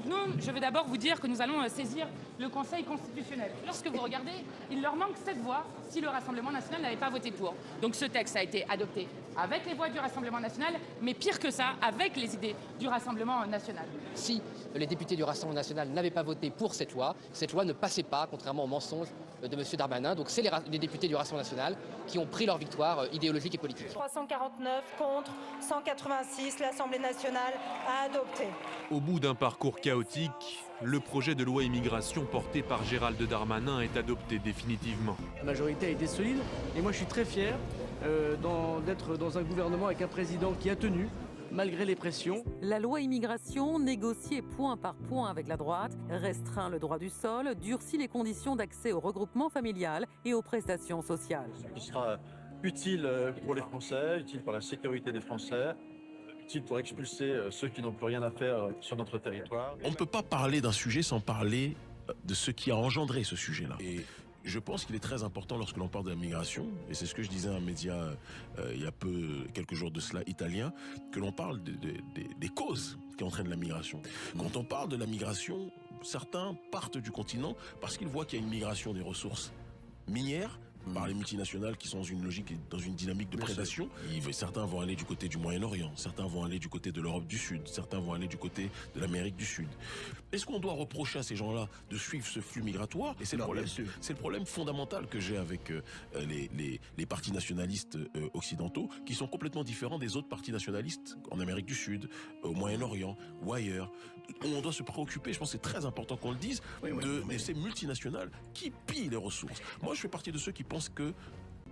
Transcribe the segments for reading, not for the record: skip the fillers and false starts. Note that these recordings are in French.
nous, je vais d'abord vous dire que nous allons saisir le Conseil constitutionnel. Lorsque vous regardez, il leur manque 7 voix si le Rassemblement national n'avait pas voté pour. Donc ce texte a été adopté avec les voix du Rassemblement national, mais pire que ça, avec les idées du Rassemblement national. Si les députés du Rassemblement national n'avaient pas voté pour cette loi ne passait pas, contrairement aux mensonges de M. Darmanin. Donc c'est les députés du Rassemblement national qui ont pris leur victoire idéologique et politique. 349 contre 186, l'Assemblée nationale a adopté. Au bout d'un parcours chaotique, le projet de loi immigration porté par Gérald Darmanin est adopté définitivement. La majorité a été solide et moi je suis très fier d'être dans un gouvernement avec un président qui a tenu, malgré les pressions. La loi immigration, négociée point par point avec la droite, restreint le droit du sol, durcit les conditions d'accès au regroupement familial et aux prestations sociales. Ce qui sera utile pour les Français, utile pour la sécurité des Français, utile pour expulser ceux qui n'ont plus rien à faire sur notre territoire. On ne peut pas parler d'un sujet sans parler de ce qui a engendré ce sujet-là. Et je pense qu'il est très important lorsque l'on parle de la migration, et c'est ce que je disais à un média il y a quelques jours de cela, italien, que l'on parle des causes qui entraînent la migration. Quand on parle de la migration, certains partent du continent parce qu'ils voient qu'il y a une migration des ressources minières, par les multinationales qui sont dans une logique et dans une dynamique de prédation. Certains vont aller du côté du Moyen-Orient, certains vont aller du côté de l'Europe du Sud, certains vont aller du côté de l'Amérique du Sud. Est-ce qu'on doit reprocher à ces gens-là de suivre ce flux migratoire? Et c'est le problème fondamental que j'ai avec les partis nationalistes occidentaux, qui sont complètement différents des autres partis nationalistes en Amérique du Sud, au Moyen-Orient ou ailleurs. On doit se préoccuper, je pense que c'est très important qu'on le dise, de ces multinationales qui pillent les ressources. Moi, je fais partie de ceux qui pensent que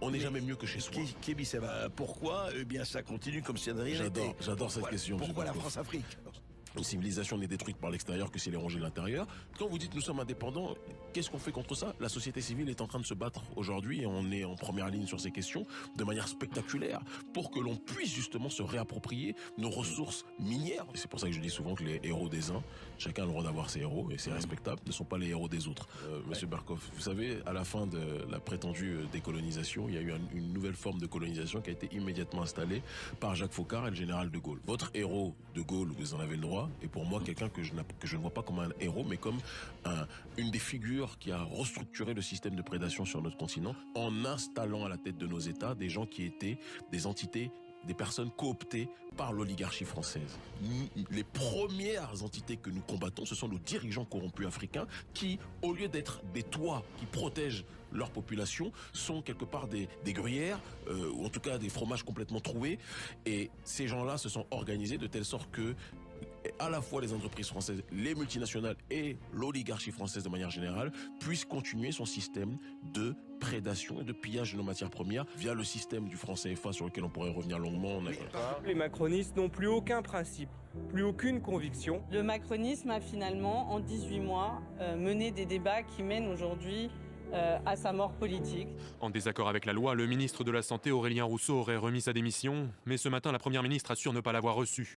on n'est jamais mieux que chez soi. Kébi, ça va. Pourquoi ça continue comme si ça n'avait rien été. J'adore cette question. Pourquoi la France-Afrique? Une civilisation n'est détruite par l'extérieur que si elle est rongée de l'intérieur. Quand vous dites nous sommes indépendants, qu'est-ce qu'on fait contre ça? La société civile est en train de se battre aujourd'hui et on est en première ligne sur ces questions de manière spectaculaire pour que l'on puisse justement se réapproprier nos ressources minières. Et c'est pour ça que je dis souvent que les héros des uns, chacun a le droit d'avoir ses héros et c'est respectable, ne sont pas les héros des autres. Monsieur Barkov, vous savez, à la fin de la prétendue décolonisation, il y a eu une nouvelle forme de colonisation qui a été immédiatement installée par Jacques Foccart et le général de Gaulle. Votre héros de Gaulle, vous en avez le droit, et pour moi quelqu'un que je ne vois pas comme un héros mais comme une des figures qui a restructuré le système de prédation sur notre continent en installant à la tête de nos États des gens qui étaient des entités, des personnes cooptées par l'oligarchie française. Les premières entités que nous combattons, ce sont nos dirigeants corrompus africains qui, au lieu d'être des toits qui protègent leur population, sont quelque part des gruyères, ou en tout cas des fromages complètement troués. Et ces gens-là se sont organisés de telle sorte que à la fois les entreprises françaises, les multinationales et l'oligarchie française de manière générale puissent continuer son système de prédation et de pillage de nos matières premières via le système du franc CFA sur lequel on pourrait revenir longuement. Les macronistes n'ont plus aucun principe, plus aucune conviction. Le macronisme a finalement, en 18 mois, mené des débats qui mènent aujourd'hui à sa mort politique. En désaccord avec la loi, le ministre de la Santé, Aurélien Rousseau, aurait remis sa démission. Mais ce matin, la première ministre assure ne pas l'avoir reçue.